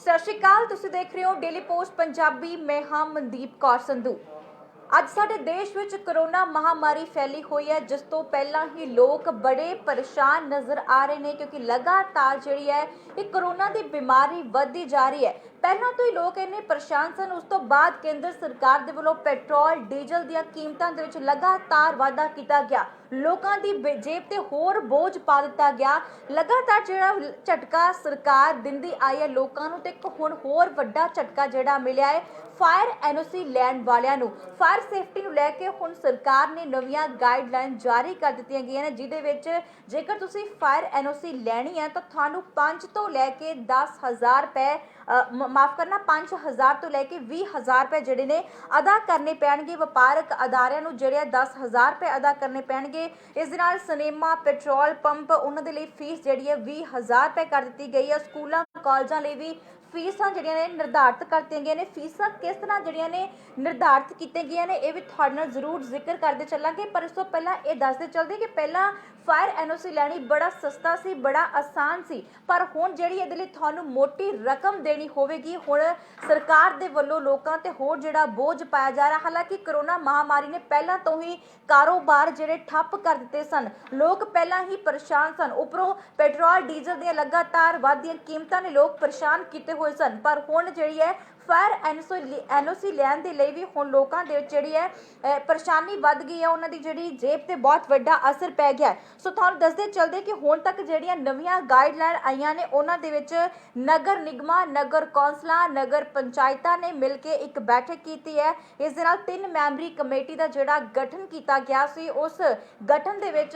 सत श्री अकाल, तुसीं देख रहे हो डेली पोस्ट पंजाबी। मैं हाँ मनदीप कौर संधू। ਅੱਜ ਸਾਡੇ ਦੇਸ਼ ਵਿੱਚ ਕਰੋਨਾ ਮਹਾਮਾਰੀ ਫੈਲੀ ਹੋਈ ਹੈ, ਜਿਸ ਤੋਂ ਪਹਿਲਾਂ ਹੀ ਲੋਕ ਬੜੇ ਪਰੇਸ਼ਾਨ ਨਜ਼ਰ ਆ ਰਹੇ ਨੇ ਕਿਉਂਕਿ ਲਗਾਤਾਰ ਜਿਹੜੀ ਹੈ ਇਹ ਕਰੋਨਾ ਦੀ ਬਿਮਾਰੀ ਵੱਧਦੀ ਜਾ ਰਹੀ ਹੈ। ਪਹਿਲਾਂ ਤੋਂ ਹੀ ਲੋਕ ਇੰਨੇ ਪਰੇਸ਼ਾਨ ਸਨ, ਉਸ ਤੋਂ ਬਾਅਦ ਕੇਂਦਰ ਸਰਕਾਰ ਦੇ ਵੱਲੋਂ ਪੈਟਰੋਲ ਡੀਜ਼ਲ ਦੀਆਂ ਕੀਮਤਾਂ ਦੇ ਵਿੱਚ ਲਗਾਤਾਰ ਵਾਧਾ ਕੀਤਾ ਗਿਆ। ਲੋਕਾਂ ਦੀ ਜੇਬ ਤੇ ਹੋਰ ਬੋਝ ਪਾ ਦਿੱਤਾ ਗਿਆ। ਲਗਾਤਾਰ ਜਿਹੜਾ ਝਟਕਾ ਸਰਕਾਰ ਦਿੰਦੀ ਆਈ ਹੈ ਲੋਕਾਂ ਨੂੰ, ਤੇ ਇੱਕ ਹੁਣ ਹੋਰ ਵੱਡਾ ਝਟਕਾ ਜਿਹੜਾ ਮਿਲਿਆ ਹੈ फायर एनओसी लैण वालियां नूं। फायर सेफ्टी नूं लैके हुण सरकार ने नवीं गाइडलाइन जारी कर दित्तियां गईयां ने, जिहदे विच जेकर तुसीं फायर एनओसी लैणी है तो तुहानूं 5 तो लैके 10,000 रुपए माफ़ करना 5,000 तो लैके 20,000 रुपए जिहड़े ने अदा करने पैणगे। वपारक अदारियां नूं जिहड़े 10,000 रुपए अदा करने पैणगे। इस दे नाल सिनेमा, पेट्रोल पंप उन्हां दे लई फीस जिहड़ी है 20,000 रुपए कर दित्ती गई है। स्कूलों कॉलेजां लई भी फीसां जिहड़ियां ने निर्धारित करतीआं गईयां ने। फीसां किस तरह जिहड़ियां ने निर्धारित कीतीआं गईयां ने, ये भी तुहाडे नाल जरूर जिक्र करदे चलांगे। पर इस तों पहलां ये दसदे चलदे कि पहलां फायर एनओसी लैणी बड़ा सस्ता सी, बड़ा आसान सी, पर हुण जिहड़ी इहदे लई तुहानूं मोटी रकम देनी होवेगी। हुण सरकार दे वल्लों लोकां ते होर जिहड़ा बोझ पाया जा रहा। हालांकि करोना महामारी ने पहलां तो ही कारोबार जिहड़े ठप्प कर दित्ते सन, लोक पहलां ही परेशान सन। उपरों पेट्रोल डीजल दीआं लगातार वधदियां कीमतां ने लोक परेशान कीते होए सन। पर हुण जिहड़ी है फायर एनओसी लैण दे लई भी हुण लोकां दे विच जिहड़ी है परेशानी वध गई है। उन्हां दी जिहड़ी जेब ते बहुत वड्डा असर पै गया है। सो तुहानूं दसदे चलदे कि हुण तक जिहड़ियां नवीआं गाइडलाइन आईयां ने, उन्हां दे विच नगर निगमां, नगर कौंसलां, नगर पंचायतां ने मिल के एक बैठक कीती है। इस दे नाल 3 मैंबरी कमेटी दा जिहड़ा गठन कीता गया सी, उस गठन दे विच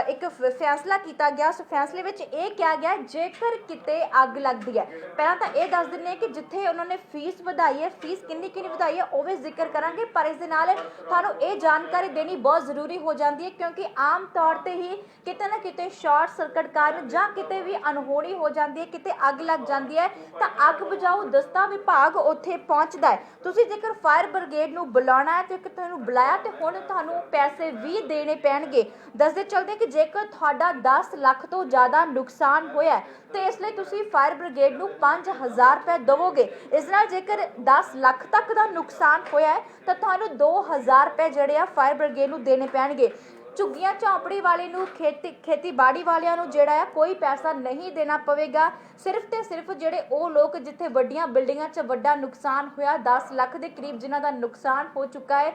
एक फैसला किया गया। उस फैसले विच इह कहा गया जेकर किते अग लगदी है, पहलां तां इह दस दिंदे कि जिथे उन्होंने फीस वधाई है, फीस किन्नी वधाई है वो भी जिक्र करांगे। पर इस दे नाल तुहानूं इह जानकारी देनी बहुत जरूरी हो जाती है, क्योंकि आम तौर ते ही किते ना किते शॉर्ट सर्किट कारण जां किते भी अनहोनी हो जाती है, किते अग लग जाती है, तो अग बुझाऊ दस्ता विभाग उत्थे पहुंचदा है। तुसीं जेकर फायर ब्रिगेड नूं बुलाउणा है तो तुहानूं बुलाया तो हुण तुहानूं पैसे भी देने पैणगे। दसदे चलदे कि जेकर तुहाडा 10 ਲੱਖ तो ज़्यादा नुकसान होया तो इसलिए तुसीं फायर ब्रिगेड नूं 5,000 रुपए दवोगे। इस नाल जेकर 10 ਲੱਖ तक का नुकसान होया है तो तुहानूं 2,000 रुपए जिहड़े आ फायर ब्रिगेड नूं देने पैणगे। झुग्गियां झोंपड़ी वाले नूं खेतीबाड़ी वालियां नूं जिहड़ा है कोई पैसा नहीं देना पवेगा। सिर्फ ते सिर्फ जिहड़े ਉਹ लोग जिथे वड्डियां बिल्डिंगां 'च वड्डा नुकसान होया, 10 ਲੱਖ ਦੇ करीब जिन्हां दा नुकसान हो चुका है,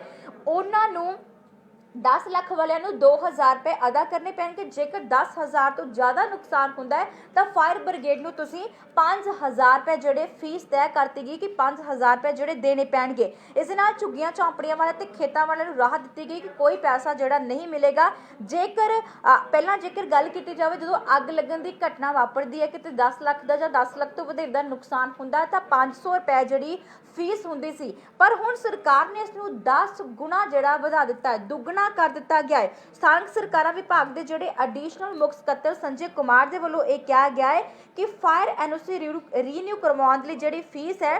उन्हां नूं 10 ਲੱਖ वालियां नूं 2,000 रुपए अदा करने पैणगे। जेकर 10,000 तो ज़्यादा नुकसान हुंदा है तो फायर ब्रिगेड नूं तुसीं 5,000 रुपए जिहड़े फीस तय करती गई कि 5,000 रुपए जिहड़े देने पैणगे। इस दे नाल झुग्गियां झोंपड़ियां वाले ते खेतां वाले नूं राहत दित्ती गई कि कोई पैसा जिहड़ा नहीं मिलेगा। जेकर पहलां जेकर गल कीती जावे जदों अग लगन दी घटना वापरदी है, किते 10 ਲੱਖ दा जां 10 ਲੱਖ तो वधेरे दा नुकसान हुंदा है, तां 500 रुपए जिहड़ी फीस हुंदी सी। पर हुण सरकार ने इस नूं 10 गुना जिहड़ा वधा दित्ता है, दुगना कर दिता गया है। स्थानक सरकारां विभाग के जिहड़े एडिशनल मुख सकत्तर संजय कुमार दे वल्लों यह कहा गया है कि फायर एनओसी रीन्यू करवाउण लई जिहड़ी फीस है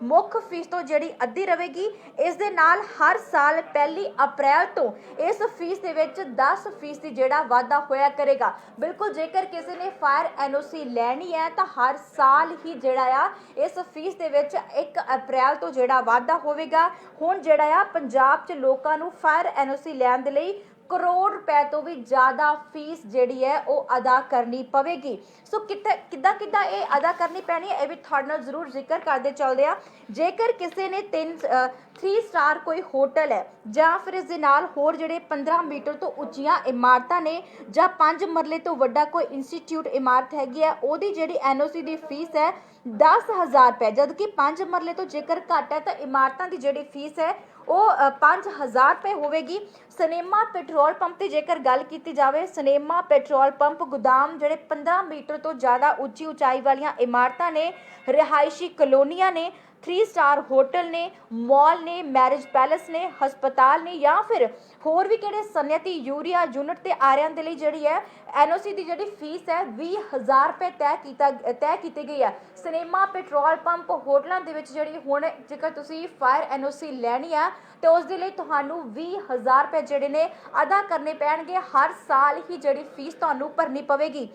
मुख फीस तो जिहड़ी अद्धी रहेगी। इस दे नाल हर साल 1 अप्रैल तो इस फीस दे विच 10% जिहड़ा वाधा होया करेगा। बिल्कुल जेकर किसी ने फायर एनओसी लैनी है तो हर साल ही जिहड़ा आ इस फीस दे विच 1 अप्रैल तो जिहड़ा वाधा होवेगा। हुण जिहड़ा आ पंजाब च लोकां नूं फायर एनओसी लैण दे लई करोड़ रुपए तो भी ज़्यादा फीस जिहड़ी है वो अदा करनी पवेगी। सो किद्दां ये अदा करनी पैनी है, ये भी तुहाडे नाल जरूर जिक्र करते चलदे आ। जेकर किसी ने 3 स्टार कोई होटल है जां फिर इस दे नाल होर जिहड़े 15 मीटर तो उच्चियां इमारतां ने जां 5 मरले तो वड्डा कोई इंस्टीट्यूट इमारत हैगी है, ओहदी जिहड़ी एनओसी दी फीस है 10,000 रुपए, जबकि 5 मरले तो जेकर घट है तो इमारतां दी जिहड़ी फीस है वो 5,000 रुपए होवेगी। सिनेमा पेट्रोल पंप की जेकर गल की जाए, सिनेमा पेट्रोल पंप गोदाम जिहड़े 15 मीटर तो ज़्यादा उच्ची उचाई वालियां इमारतां ने, रिहायशी कलोनियां ने, 3 स्टार होटल ने, मॉल ने, मैरिज पैलेस ने, हस्पताल ने, या फिर होर भी किहड़े सनयती यूरिया यूनिट ते आरियां दे लई जिहड़ी है एनओसी की जिहड़ी फीस है 20,000 रुपए तय की गई है। सिनेमा पेट्रोल पंप होटलों के जिहड़ी हुण जेकर तुसीं फायर एनओसी लैनी है तो उस दे लई तुहानूं 20,000 रुपए जिहड़े ने अदा करने पैणगे। हर साल ही जिहड़ी फीस तुहानूं भरनी पवेगी।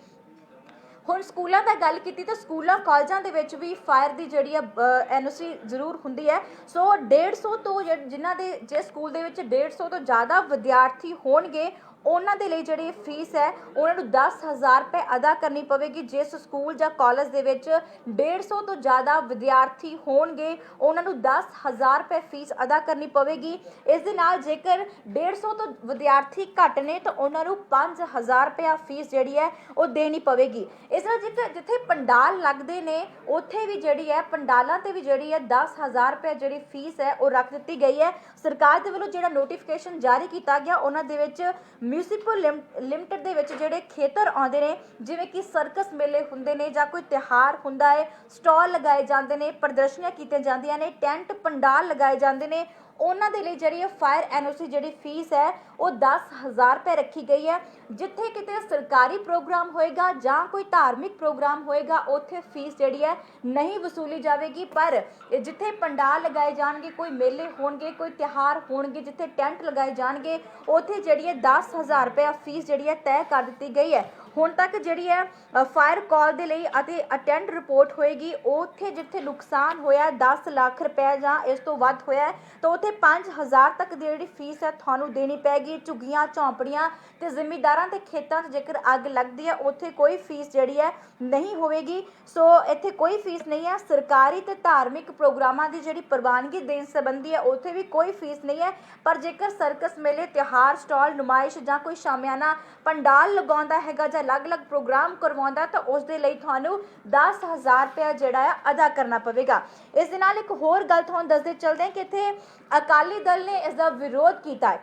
ਹੁਣ ਸਕੂਲਾਂ ਦਾ ਗੱਲ ਕੀਤੀ ਤਾਂ ਸਕੂਲਾਂ ਕਾਲਜਾਂ ਦੇ ਵਿੱਚ ਵੀ ਫਾਇਰ ਦੀ ਜਿਹੜੀ ਆ ਐਨਓਸੀ ਜ਼ਰੂਰ ਹੁੰਦੀ ਹੈ। ਸੋ 150 ਤੋਂ ਜਿਨ੍ਹਾਂ ਦੇ ਜੇ ਸਕੂਲ ਦੇ ਵਿੱਚ 150 ਤੋਂ ਜ਼ਿਆਦਾ ਵਿਦਿਆਰਥੀ ਹੋਣਗੇ ਉਹਨਾਂ ਦੇ ਲਈ ਜਿਹੜੀ ਫੀਸ ਹੈ ਉਹਨਾਂ ਨੂੰ 10,000 ਰੁਪਏ ਅਦਾ ਕਰਨੀ ਪਵੇਗੀ। ਜਿਸ ਸਕੂਲ ਜਾਂ ਕਾਲਜ ਦੇ ਵਿੱਚ 150 ਤੋਂ ਜ਼ਿਆਦਾ ਵਿਦਿਆਰਥੀ ਹੋਣਗੇ ਉਹਨਾਂ ਨੂੰ 10,000 ਰੁਪਏ ਫੀਸ ਅਦਾ ਕਰਨੀ ਪਵੇਗੀ। ਇਸ ਦੇ ਨਾਲ ਜੇਕਰ 150 ਤੋਂ ਵਿਦਿਆਰਥੀ ਘੱਟ ਨੇ ਤਾਂ ਉਹਨਾਂ ਨੂੰ 5,000 ਰੁਪਏ ਫੀਸ ਜਿਹੜੀ ਹੈ ਉਹ ਦੇਣੀ ਪਵੇਗੀ। ਇਸ ਨਾਲ ਜਿੱਥੇ ਪੰਡਾਲ ਲੱਗਦੇ ਨੇ ਉੱਥੇ ਵੀ ਜਿਹੜੀ ਹੈ ਪੰਡਾਲਾਂ ਤੇ ਵੀ ਜਿਹੜੀ ਹੈ 10,000 ਰੁਪਏ ਜਿਹੜੀ ਫੀਸ ਹੈ ਉਹ ਰੱਖ ਦਿੱਤੀ ਗਈ ਹੈ। ਸਰਕਾਰ ਦੇ ਵੱਲੋਂ ਜਿਹੜਾ ਨੋਟੀਫਿਕੇਸ਼ਨ ਜਾਰੀ ਕੀਤਾ ਗਿਆ ਉਹਨਾਂ ਦੇ ਵਿੱਚ ਮਿਊਨਿਸਪਲ ਲਿਮਟਿਡ ਦੇ ਵਿੱਚ ਜਿਹੜੇ ਖੇਤਰ ਆਉਂਦੇ ਨੇ ਜਿਵੇਂ ਕਿ ਸਰਕਸ ਮੇਲੇ ਹੁੰਦੇ ਨੇ ਜਾਂ ਕੋਈ ਤਿਉਹਾਰ ਹੁੰਦਾ ਹੈ, ਸਟਾਲ ਲਗਾਏ ਜਾਂਦੇ ਨੇ, ਪ੍ਰਦਰਸ਼ਨੀਆਂ ਕੀਤੀਆਂ ਜਾਂਦੀਆਂ ਨੇ, ਟੈਂਟ ਪੰਡਾਲ ਲਗਾਏ ਜਾਂਦੇ ਨੇ, ਉਹਨਾਂ ਦੇ ਲਈ ਜਿਹੜੀ ਫਾਇਰ ਐਨਓਸੀ ਜਿਹੜੀ ਫੀਸ ਹੈ ਉਹ 10,000 ਰੁਪਏ ਰੱਖੀ ਗਈ ਹੈ। ਜਿੱਥੇ ਕਿਤੇ ਸਰਕਾਰੀ ਪ੍ਰੋਗਰਾਮ ਹੋਏਗਾ ਜਾਂ ਕੋਈ ਧਾਰਮਿਕ ਪ੍ਰੋਗਰਾਮ ਹੋਏਗਾ ਉੱਥੇ ਫੀਸ ਜਿਹੜੀ ਹੈ ਨਹੀਂ ਵਸੂਲੀ ਜਾਵੇਗੀ, ਪਰ ਜਿੱਥੇ ਪੰਡਾਲ ਲਗਾਏ ਜਾਣਗੇ, ਕੋਈ ਮੇਲੇ ਹੋਣਗੇ, ਕੋਈ ਤਿਉਹਾਰ ਹੋਣਗੇ, ਜਿੱਥੇ ਟੈਂਟ ਲਗਾਏ ਜਾਣਗੇ ਉੱਥੇ ਜਿਹੜੀ ਹੈ 10,000 ਰੁਪਏ ਫੀਸ ਜਿਹੜੀ ਹੈ ਤੈਅ ਕਰ ਦਿੱਤੀ ਗਈ ਹੈ। ਹੁਣ ਤੱਕ ਜਿਹੜੀ ਹੈ ਫਾਇਰ ਕਾਲ ਦੇ ਲਈ ਅਤੇ ਅਟੈਂਡ ਰਿਪੋਰਟ ਹੋਏਗੀ ਉੱਥੇ ਜਿੱਥੇ ਨੁਕਸਾਨ ਹੋਇਆ 10 ਲੱਖ ਰੁਪਏ ਜਾਂ ਇਸ ਤੋਂ ਵੱਧ ਹੋਇਆ ਤਾਂ ਉੱਥੇ 5,000 ਤੱਕ ਦੀ ਜਿਹੜੀ ਫੀਸ ਹੈ ਤੁਹਾਨੂੰ ਦੇਣੀ ਪੈਗੀ। ਝੁੱਗੀਆਂ ਝੌਂਪੜੀਆਂ ਤੇ ਜ਼ਿਮੀਂਦਾਰਾਂ ਦੇ ਖੇਤਾਂ 'ਚ ਜੇਕਰ ਅੱਗ ਲੱਗਦੀ ਹੈ ਉੱਥੇ ਕੋਈ ਫੀਸ ਜਿਹੜੀ ਹੈ ਨਹੀਂ ਹੋਵੇਗੀ। ਸੋ ਇੱਥੇ ਕੋਈ ਫੀਸ ਨਹੀਂ ਹੈ। ਸਰਕਾਰੀ ਤੇ ਧਾਰਮਿਕ ਪ੍ਰੋਗਰਾਮਾਂ ਦੀ ਜਿਹੜੀ ਪ੍ਰਵਾਨਗੀ ਦੇਣ ਸੰਬੰਧੀ ਹੈ ਉੱਥੇ ਵੀ ਕੋਈ ਫੀਸ ਨਹੀਂ ਹੈ, ਪਰ ਜੇਕਰ ਸਰਕਸ ਮੇਲੇ, ਤਿਉਹਾਰ, ਸਟਾਲ, ਨੁਮਾਇਸ਼ ਜਾਂ ਕੋਈ ਸ਼ਾਮਿਆਨਾ ਪੰਡਾਲ ਲਗਾਉਂਦਾ ਹੈਗਾ ਜਾਂ ਅਲੱਗ-ਅਲੱਗ ਪ੍ਰੋਗਰਾਮ ਕਰਵਾਉਂਦਾ ਤਾਂ ਉਸ ਦੇ ਲਈ ਤੁਹਾਨੂੰ 10,000 ਰੁਪਏ ਜਿਹੜਾ ਹੈ ਅਦਾ ਕਰਨਾ ਪਵੇਗਾ। ਇਸ ਦੇ ਨਾਲ ਇੱਕ ਹੋਰ ਗੱਲ ਤੁਹਾਨੂੰ ਦੱਸਦੇ ਚੱਲਦੇ ਹਾਂ ਕਿ ਇੱਥੇ ਅਕਾਲੀ ਦਲ ਨੇ ਇਸ ਦਾ ਵਿਰੋਧ ਕੀਤਾ ਹੈ।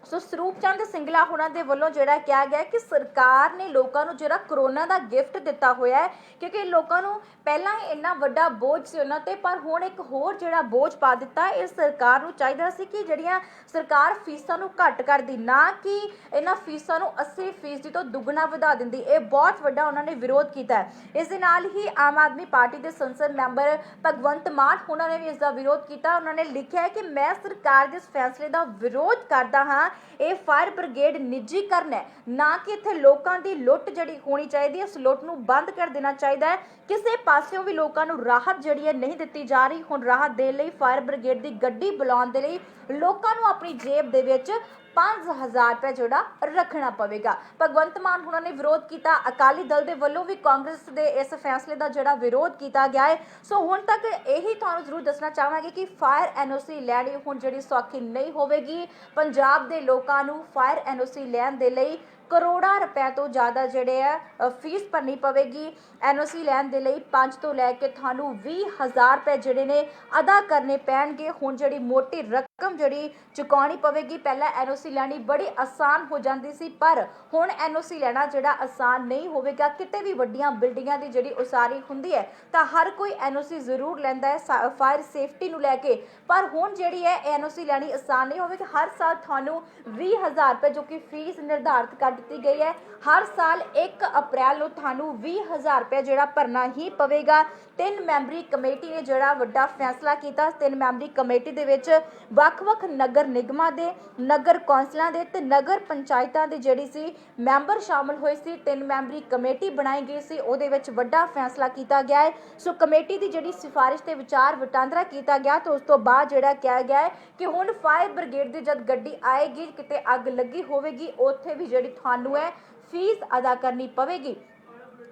ਸੋ ਸਰੂਪ ਚੰਦ ਸਿੰਗਲਾ ਹੋਣਾ ਦੇ ਵੱਲੋਂ ਜਿਹੜਾ ਕਿਹਾ ਗਿਆ ਕਿ ਸਰਕਾਰ ਨੇ ਲੋਕਾਂ ਨੂੰ ਜਿਹੜਾ ਕਰੋਨਾ ਦਾ ਗਿਫਟ ਦਿੱਤਾ ਹੋਇਆ ਹੈ, ਕਿਉਂਕਿ ਲੋਕਾਂ ਨੂੰ ਪਹਿਲਾਂ ਹੀ ਇੰਨਾ ਵੱਡਾ ਬੋਝ ਸੀ ਉਹਨਾਂ ਤੇ, ਪਰ ਹੁਣ ਇੱਕ ਹੋਰ ਜਿਹੜਾ ਬੋਝ ਪਾ ਦਿੱਤਾ। ਇਸ ਸਰਕਾਰ ਨੂੰ ਚਾਹੀਦਾ ਸੀ ਕਿ ਜਿਹੜੀਆਂ ਸਰਕਾਰ ਫੀਸਾਂ ਨੂੰ ਘੱਟ ਕਰਦੀ, ਨਾ ਕਿ ਇਹਨਾਂ ਫੀਸਾਂ ਨੂੰ 80% ਤੋਂ ਦੁੱਗਣਾ ਵਧਾ ਦਿੰਦੀ। ਇਹ ਬਹੁਤ ਵੱਡਾ ਉਹਨਾਂ ਨੇ ਵਿਰੋਧ ਕੀਤਾ ਹੈ। ਇਸ ਦੇ ਨਾਲ ਹੀ ਆਮ ਆਦਮੀ ਪਾਰਟੀ ਦੇ ਸੰਸਦ ਮੈਂਬਰ ਭਗਵੰਤ ਮਾਨ ਉਹਨਾਂ ਨੇ ਵੀ ਇਸ ਦਾ ਵਿਰੋਧ ਕੀਤਾ। ਉਹਨਾਂ ਨੇ ਲਿਖਿਆ ਹੈ ਕਿ ਮੈਂ ਸਰਕਾਰ ਦੇ ਇਸ ਫੈਸਲੇ ਦਾ ਵਿਰੋਧ ਕਰਦਾ ਹਾਂ। ਇਹ ਫਾਇਰ ਬ੍ਰਿਗੇਡ ਨਿੱਜੀਕਰਨ ਹੈ, ਨਾ ਕਿ ਇੱਥੇ ਲੋਕਾਂ ਦੀ ਲੁੱਟ ਜਿਹੜੀ ਹੋਣੀ ਚਾਹੀਦੀ ਹੈ। ਇਸ ਲੁੱਟ ਨੂੰ ਬੰਦ ਕਰ ਦੇਣਾ ਚਾਹੀਦਾ ਹੈ। ਕਿਸੇ ਪਾਸਿਓਂ ਵੀ ਲੋਕਾਂ ਨੂੰ ਰਾਹਤ ਜਿਹੜੀ ਹੈ ਨਹੀਂ ਦਿੱਤੀ ਜਾ ਰਹੀ। ਹੁਣ ਰਾਹਤ ਦੇਣ ਲਈ ਫਾਇਰ ਬ੍ਰਿਗੇਡ ਦੀ ਗੱਡੀ ਬੁਲਾਉਣ ਦੇ ਲਈ ਲੋਕਾਂ ਨੂੰ ਆਪਣੀ ਜੇਬ ਦੇ ਵਿੱਚ 5,000 ਰੁਪਏ ਜਿਹੜਾ ਰੱਖਣਾ ਪਵੇਗਾ। ਭਗਵੰਤ ਮਾਨ ਉਹਨਾਂ ਨੇ ਵਿਰੋਧ ਕੀਤਾ। ਅਕਾਲੀ ਦਲ ਦੇ ਵੱਲੋਂ ਵੀ ਕਾਂਗਰਸ ਦੇ ਇਸ ਫੈਸਲੇ ਦਾ ਜਿਹੜਾ ਵਿਰੋਧ ਕੀਤਾ ਗਿਆ ਹੈ। ਸੋ ਹੁਣ ਤੱਕ ਇਹੀ ਤੁਹਾਨੂੰ ਜ਼ਰੂਰ ਦੱਸਣਾ ਚਾਹਾਂਗੇ ਕਿ ਫਾਇਰ ਐਨਓਸੀ ਲੈਣੀ ਹੁਣ ਜਿਹੜੀ ਸੌਖੀ ਨਹੀਂ ਹੋਵੇਗੀ। ਪੰਜਾਬ ਦੇ ਲੋਕਾਂ ਨੂੰ ਫਾਇਰ ਐਨਓਸੀ ਲੈਣ ਦੇ ਲਈ ਕਰੋੜਾਂ ਰੁਪਏ ਤੋਂ ਜ਼ਿਆਦਾ ਜਿਹੜੇ ਹੈ ਫੀਸ ਭਰਨੀ ਪਵੇਗੀ। ਐਨਓਸੀ ਲੈਣ ਦੇ ਲਈ 5 ਤੋਂ ਲੈ ਕੇ ਤੁਹਾਨੂੰ 20,000 ਰੁਪਏ ਜਿਹੜੇ ਨੇ ਅਦਾ ਕਰਨੇ ਪੈਣਗੇ। ਹੁਣ ਜਿਹੜੀ ਮੋਟੀ ਰਕਮ ਜਿਹੜੀ ਚੁਕਾਉਣੀ ਪਵੇਗੀ। ਪਹਿਲਾਂ ਐਨਓਸੀ ਲੈਣੀ ਬੜੀ ਆਸਾਨ ਹੋ ਜਾਂਦੀ ਸੀ, ਪਰ ਹੁਣ ਐਨਓਸੀ ਲੈਣਾ ਜਿਹੜਾ ਆਸਾਨ ਨਹੀਂ ਹੋਵੇਗਾ। ਕਿਤੇ ਵੀ ਵੱਡੀਆਂ ਬਿਲਡਿੰਗਾਂ ਦੀ ਜਿਹੜੀ ਉਸਾਰੀ ਹੁੰਦੀ ਹੈ ਤਾਂ ਹਰ ਕੋਈ ਐਨਓਸੀ ਜ਼ਰੂਰ ਲੈਂਦਾ ਹੈ ਫਾਇਰ ਸੇਫਟੀ ਨੂੰ ਲੈ ਕੇ, ਪਰ ਹੁਣ ਜਿਹੜੀ ਹੈ ਐਨਓਸੀ ਲੈਣੀ ਆਸਾਨ ਨਹੀਂ ਹੋਵੇਗੀ। ਹਰ ਸਾਲ ਤੁਹਾਨੂੰ 20,000 ਰੁਪਏ ਜੋ ਕਿ ਫੀਸ ਨਿਰਧਾਰਿਤ ਕਰ ਦਿੱਤੀ ਗਈ ਹੈ, ਹਰ ਸਾਲ 1 ਅਪ੍ਰੈਲ ਨੂੰ ਤੁਹਾਨੂੰ 20,000 ਰੁਪਏ ਜਿਹੜਾ ਭਰਨਾ ਹੀ ਪਵੇਗਾ। 3 ਮੈਂਬਰੀ ਕਮੇਟੀ ਨੇ ਜਿਹੜਾ ਵੱਡਾ ਫੈਸਲਾ ਕੀਤਾ। 3 ਮੈਂਬਰੀ ਕਮੇਟੀ ਦੇ ਵਿੱਚ ਵੱਖ-ਵੱਖ ਨਗਰ ਨਿਗਮਾਂ ਦੇ, ਨਗਰ ਕੌਂਸਲਾਂ ਦੇ ਤੇ ਨਗਰ ਪੰਚਾਇਤਾਂ ਦੇ ਜਿਹੜੀ ਸੀ ਮੈਂਬਰ ਸ਼ਾਮਲ ਹੋਏ ਸੀ। 3 ਮੈਂਬਰੀ ਕਮੇਟੀ ਬਣਾਈ ਗਈ ਸੀ, ਉਹਦੇ ਵਿੱਚ ਵੱਡਾ ਫੈਸਲਾ ਕੀਤਾ ਗਿਆ ਹੈ। ਸੋ ਕਮੇਟੀ ਦੀ ਜਿਹੜੀ ਸਿਫਾਰਿਸ਼ ਤੇ ਵਿਚਾਰ ਵਟਾਂਦਰਾ ਕੀਤਾ ਗਿਆ ਤੇ ਉਸ ਤੋਂ ਬਾਅਦ ਜਿਹੜਾ ਕਿਹਾ ਗਿਆ ਹੈ ਕਿ ਹੁਣ ਫਾਇਰ ਬ੍ਰਿਗੇਡ ਦੀ ਜਦ ਗੱਡੀ ਆਏਗੀ, ਕਿਤੇ ਅੱਗ ਲੱਗੀ ਹੋਵੇਗੀ, ਉੱਥੇ ਵੀ ਜਿਹੜੀ ਤੁਹਾਨੂੰ ਹੈ ਫੀਸ ਅਦਾ ਕਰਨੀ ਪਵੇਗੀ।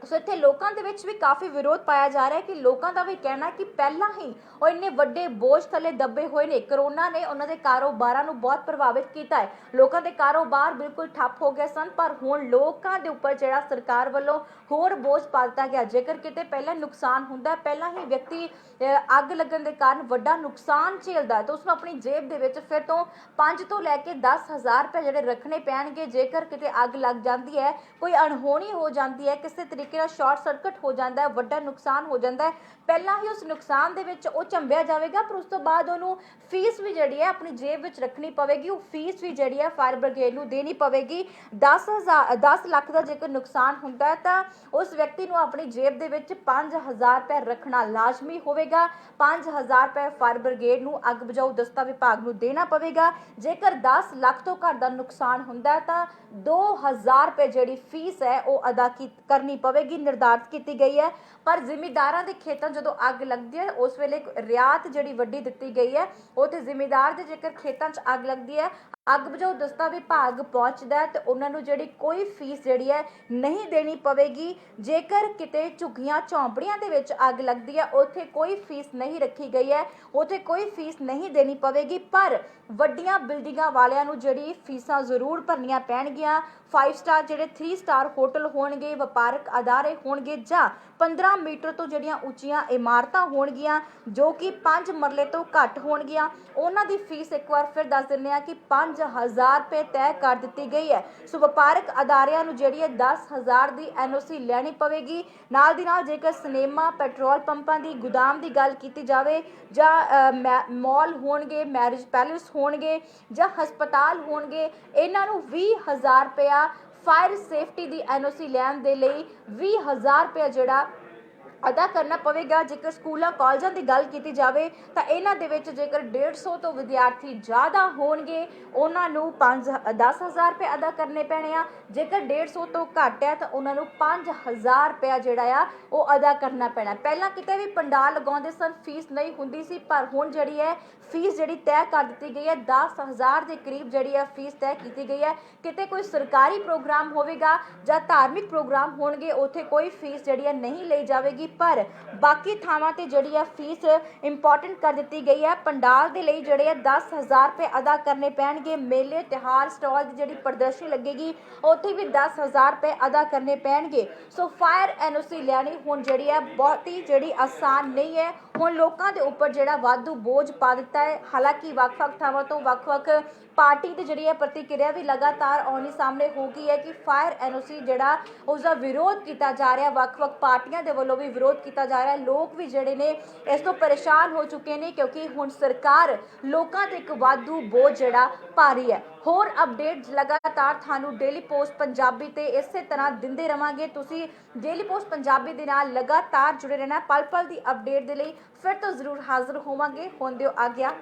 ਸੋ ਇੱਥੇ ਲੋਕਾਂ ਦੇ ਵਿੱਚ ਵੀ ਕਾਫੀ ਵਿਰੋਧ ਪਾਇਆ ਜਾ ਰਿਹਾ ਹੈ ਕਿ ਲੋਕਾਂ ਦਾ ਵੀ ਕਹਿਣਾ ਕਿ ਪਹਿਲਾਂ ਹੀ ਉਹ ਇੰਨੇ ਵੱਡੇ ਬੋਝ ਥੱਲੇ ਦੱਬੇ ਹੋਏ ਨੇ। ਕਰੋਨਾ ਨੇ ਉਹਨਾਂ ਦੇ ਕਾਰੋਬਾਰਾਂ ਨੂੰ ਬਹੁਤ ਪ੍ਰਭਾਵਿਤ ਕੀਤਾ ਹੈ। ਲੋਕਾਂ ਦੇ ਕਾਰੋਬਾਰ ਬਿਲਕੁਲ ਠੱਪ ਹੋ ਗਏ ਸਨ, ਪਰ ਹੁਣ ਲੋਕਾਂ ਦੇ ਉੱਪਰ ਜਿਹੜਾ ਸਰਕਾਰ ਵੱਲੋਂ ਹੋਰ ਬੋਝ ਪਾ ਦਿੱਤਾ ਗਿਆ। ਜੇਕਰ ਕਿਤੇ ਪਹਿਲਾਂ ਨੁਕਸਾਨ ਹੁੰਦਾ, ਪਹਿਲਾਂ ਹੀ ਵਿਅਕਤੀ ਅੱਗ ਲੱਗਣ ਦੇ ਕਾਰਨ ਵੱਡਾ ਨੁਕਸਾਨ ਝੇਲਦਾ ਤਾਂ ਉਸਨੂੰ ਆਪਣੀ ਜੇਬ ਦੇ ਵਿੱਚ ਫਿਰ ਤੋਂ 5 ਤੋਂ ਲੈ ਕੇ 10,000 ਰੁਪਏ ਜਿਹੜੇ ਰੱਖਣੇ ਪੈਣਗੇ। ਜੇਕਰ ਕਿਤੇ ਅੱਗ ਲੱਗ ਜਾਂਦੀ ਹੈ, ਕੋਈ ਅਣਹੋਣੀ ਹੋ ਜਾਂਦੀ ਹੈ, ਕਿਸੇ ਤਰੀਕੇ ਨਾਲ ਸ਼ਾਰਟ ਸਰਕਟ ਹੋ ਜਾਂਦਾ ਹੈ, ਵੱਡਾ ਨੁਕਸਾਨ ਹੋ ਜਾਂਦਾ ਹੈ, ਪਹਿਲਾਂ ਹੀ ਉਸ ਨੁਕਸਾਨ ਦੇ ਵਿੱਚ ਉਹ ਝੰਬਿਆ ਜਾਵੇਗਾ, ਪਰ ਉਸ ਤੋਂ ਬਾਅਦ ਉਹਨੂੰ ਫੀਸ ਵੀ ਜਿਹੜੀ ਹੈ ਆਪਣੀ ਜੇਬ ਵਿੱਚ ਰੱਖਣੀ ਪਵੇਗੀ। ਉਹ ਫੀਸ ਵੀ ਜਿਹੜੀ ਹੈ ਫਾਇਰ ਬ੍ਰਿਗੇਡ ਨੂੰ ਦੇਣੀ ਪਵੇਗੀ। 10 ਲੱਖ ਦਾ ਜੇਕਰ ਨੁਕਸਾਨ ਹੁੰਦਾ ਹੈ ਤਾਂ ਉਸ ਵਿਅਕਤੀ ਨੂੰ ਆਪਣੀ ਜੇਬ ਦੇ ਵਿੱਚ 5,000 ਰੁਪਏ ਰੱਖਣਾ ਲਾਜ਼ਮੀ ਹੋਵੇਗਾ। 5,000 ਰੁਪਏ ਫਾਇਰ ਬ੍ਰਿਗੇਡ ਨੂੰ ਅੱਗ ਬੁਝਾਊ ਦਸਤਾ ਵਿਭਾਗ ਨੂੰ ਦੇਣਾ ਪਵੇਗਾ। ਜੇਕਰ 10 ਲੱਖ ਤੋਂ ਘੱਟ ਦਾ ਨੁਕਸਾਨ ਹੁੰਦਾ ਹੈ ਤਾਂ 2,000 ਰੁਪਏ ਜਿਹੜੀ ਫੀਸ ਹੈ ਉਹ ਅਦਾ ਕਰਨੀ ਪਵੇਗੀ। ਪਵੇਗੀ ਨਿਰਧਾਰਿਤ ਕੀਤੀ ਗਈ ਹੈ। ਪਰ ਜ਼ਿਮੀਂਦਾਰਾਂ ਦੇ ਖੇਤਾਂ ਜਦੋਂ ਅੱਗ ਲੱਗਦੀ ਹੈ ਉਸ ਵੇਲੇ ਰਿਆਤ ਜਿਹੜੀ ਵੱਡੀ ਦਿੱਤੀ ਗਈ ਹੈ। ਉੱਥੇ ਜ਼ਿਮੀਂਦਾਰ ਦੇ ਜੇਕਰ ਖੇਤਾਂ 'ਚ ਅੱਗ ਲੱਗਦੀ ਹੈ, ਅੱਗ ਬੁਝਾਊ ਦਸਤਾ ਵਿਭਾਗ ਪਹੁੰਚਦਾ ਹੈ ਤੇ ਉਹਨਾਂ ਨੂੰ ਜਿਹੜੀ ਕੋਈ ਫੀਸ ਜਿਹੜੀ ਹੈ ਨਹੀਂ ਦੇਣੀ ਪਵੇਗੀ। ਜੇਕਰ ਕਿਤੇ ਝੁੱਗੀਆਂ ਝੌਂਪੜੀਆਂ ਦੇ ਵਿੱਚ ਅੱਗ ਲੱਗਦੀ ਹੈ ਉੱਥੇ ਕੋਈ ਫੀਸ ਨਹੀਂ ਰੱਖੀ ਗਈ ਹੈ, ਉੱਥੇ ਕੋਈ ਫੀਸ ਨਹੀਂ ਦੇਣੀ ਪਵੇਗੀ। ਪਰ ਵੱਡੀਆਂ ਬਿਲਡਿੰਗਾਂ ਵਾਲਿਆਂ ਨੂੰ ਜਿਹੜੀ ਫੀਸਾਂ ਜ਼ਰੂਰ ਭਰਨੀਆਂ ਪੈਣਗੀਆਂ। 5 ਸਟਾਰ ਜਿਹੜੇ 3 ਸਟਾਰ ਹੋਟਲ ਹੋਣਗੇ, ਵਪਾਰਕ ਅਦਾਰੇ ਹੋਣਗੇ ਜਾਂ 15 ਮੀਟਰ ਤੋਂ ਜਿਹੜੀਆਂ ਉੱਚੀਆਂ ਇਮਾਰਤਾਂ ਹੋਣਗੀਆਂ ਜੋ ਕਿ 5 ਮਰਲੇ ਤੋਂ ਘੱਟ ਹੋਣਗੀਆਂ, ਉਹਨਾਂ ਦੀ ਫੀਸ ਇੱਕ ਵਾਰ ਫਿਰ ਦੱਸ ਦਿੰਦੇ ਆ ਕਿ 5000 ਰੁਪਏ ਤੈਅ ਕਰ ਦਿੱਤੀ ਗਈ ਹੈ। ਸੋ ਵਪਾਰਕ ਅਦਾਰਿਆਂ ਨੂੰ ਜਿਹੜੀ ਹੈ 10000 ਦੀ NOC ਲੈਣੀ ਪਵੇਗੀ। ਨਾਲ ਦੀ ਨਾਲ ਜੇਕਰ ਸਿਨੇਮਾ, ਪੈਟਰੋਲ ਪੰਪਾਂ ਦੀ, ਗੋਦਾਮ ਦੀ ਗੱਲ ਕੀਤੀ ਜਾਵੇ ਜਾਂ ਮਾਲ ਹੋਣਗੇ, ਮੈਰਿਜ ਪੈਲੇਸ ਹੋਣਗੇ ਜਾਂ ਹਸਪਤਾਲ ਹੋਣਗੇ, ਇਹਨਾਂ ਨੂੰ 20000 ਰੁਪਇਆ ਫਾਇਰ ਸੇਫਟੀ ਦੀ NOC ਲੈਣ ਦੇ ਲਈ 20000 ਰੁਪਇਆ ਜਿਹੜਾ ਅਦਾ ਕਰਨਾ ਪਵੇਗਾ। ਜੇਕਰ ਸਕੂਲਾਂ ਕਾਲਜਾਂ ਦੀ ਗੱਲ ਕੀਤੀ ਜਾਵੇ ਤਾਂ ਇਹਨਾਂ ਦੇ ਵਿੱਚ ਜੇਕਰ 150 ਤੋਂ ਵਿਦਿਆਰਥੀ ਜ਼ਿਆਦਾ ਹੋਣਗੇ ਉਹਨਾਂ ਨੂੰ 10,000 ਰੁਪਏ ਅਦਾ ਕਰਨੇ ਪੈਣੇ ਆ। ਜੇਕਰ 150 ਤੋਂ ਘੱਟ ਹੈ ਤਾਂ ਉਹਨਾਂ ਨੂੰ 5000 ਰੁਪਇਆ ਜਿਹੜਾ ਆ ਉਹ ਅਦਾ ਕਰਨਾ ਪੈਣਾ। ਪਹਿਲਾਂ ਕਿਤੇ ਵੀ ਪੰਡਾਲ ਲਗਾਉਂਦੇ ਸਨ ਫੀਸ ਨਹੀਂ ਹੁੰਦੀ ਸੀ, ਪਰ ਹੁਣ ਜਿਹੜੀ ਹੈ ਫੀਸ ਜਿਹੜੀ ਤੈਅ ਕਰ ਦਿੱਤੀ ਗਈ ਹੈ। 10,000 ਦੇ ਕਰੀਬ ਜਿਹੜੀ ਹੈ ਫੀਸ ਤੈਅ ਕੀਤੀ ਗਈ ਹੈ। ਕਿਤੇ ਕੋਈ ਸਰਕਾਰੀ ਪ੍ਰੋਗਰਾਮ ਹੋਵੇਗਾ ਜਾਂ ਧਾਰਮਿਕ ਪ੍ਰੋਗਰਾਮ ਹੋਣਗੇ ਉੱਥੇ ਕੋਈ ਫੀਸ ਜਿਹੜੀ ਹੈ ਨਹੀਂ ਲਈ ਜਾਵੇਗੀ, ਪਰ ਬਾਕੀ ਥਾਵਾਂ ਤੇ ਜਿਹੜੀ ਹੈ ਫੀਸ ਇੰਪੋਰਟੈਂਟ ਕਰ ਦਿੱਤੀ ਗਈ ਹੈ। ਪੰਡਾਲ ਦੇ ਲਈ ਜਿਹੜੇ 10,000 ਰੁਪਏ ਅਦਾ ਕਰਨੇ ਪੈਣਗੇ। ਮੇਲੇ, ਤਿਉਹਾਰ, ਸਟਾਲ ਦੀ ਜਿਹੜੀ ਪ੍ਰਦਰਸ਼ਨੀ ਲੱਗੇਗੀ ਉੱਥੇ ਵੀ 10,000 ਰੁਪਏ ਅਦਾ ਕਰਨੇ ਪੈਣਗੇ। ਸੋ ਫਾਇਰ NOC ਲੈਣੀ ਹੁਣ ਜਿਹੜੀ ਹੈ ਬਹੁਤੀ ਜਿਹੜੀ ਆਸਾਨ ਨਹੀਂ ਹੈ। ਹੁਣ ਲੋਕਾਂ ਦੇ ਉੱਪਰ ਜਿਹੜਾ ਵਾਧੂ ਬੋਝ ਪਾ ਦਿੱਤਾ ਹੈ। ਹਾਲਾਂਕਿ ਵੱਖ-ਵੱਖ ਥਾਵਾਂ ਤੋਂ ਵੱਖ-ਵੱਖ ਪਾਰਟੀ ਦੀ ਜਿਹੜੀ ਹੈ ਪ੍ਰਤੀਕਿਰਿਆ ਵੀ ਲਗਾਤਾਰ ਆਉਣੀ ਸਾਹਮਣੇ ਹੋ ਗਈ ਹੈ ਕਿ ਫਾਇਰ NOC ਜਿਹੜਾ ਉਸਦਾ ਵਿਰੋਧ ਕੀਤਾ ਜਾ ਰਿਹਾ। ਵੱਖ-ਵੱਖ ਪਾਰਟੀਆਂ ਦੇ ਵੱਲੋਂ ਵੀ ਵਿਰੋਧ ਕੀਤਾ ਜਾ ਰਿਹਾ। ਲੋਕ ਵੀ ਜਿਹੜੇ ਨੇ ਇਸ ਤੋਂ ਪਰੇਸ਼ਾਨ ਹੋ ਚੁੱਕੇ ਨੇ ਕਿਉਂਕਿ ਹੁਣ ਸਰਕਾਰ ਲੋਕਾਂ ਤੇ ਇੱਕ ਵਾਧੂ ਬੋਝ ਜਿਹੜਾ ਪਾ ਰਹੀ ਹੈ। ਹੋਰ ਅਪਡੇਟ ਲਗਾਤਾਰ ਤੁਹਾਨੂੰ ਡੇਲੀ ਪੋਸਟ ਪੰਜਾਬੀ ਤੇ ਇਸੇ ਤਰ੍ਹਾਂ ਦਿੰਦੇ ਰਵਾਂਗੇ। ਤੁਸੀਂ ਡੇਲੀ ਪੋਸਟ ਪੰਜਾਬੀ ਦੇ ਨਾਲ ਲਗਾਤਾਰ ਜੁੜੇ ਰਹਿਣਾ। ਪਲ ਪਲ ਦੀ ਅਪਡੇਟ ਦੇ ਲਈ ਫਿਰ ਤੋਂ ਜ਼ਰੂਰ ਹਾਜ਼ਰ ਹੋਵਾਂਗੇ। ਹੁਣ ਦਿਓ ਆਗਿਆ।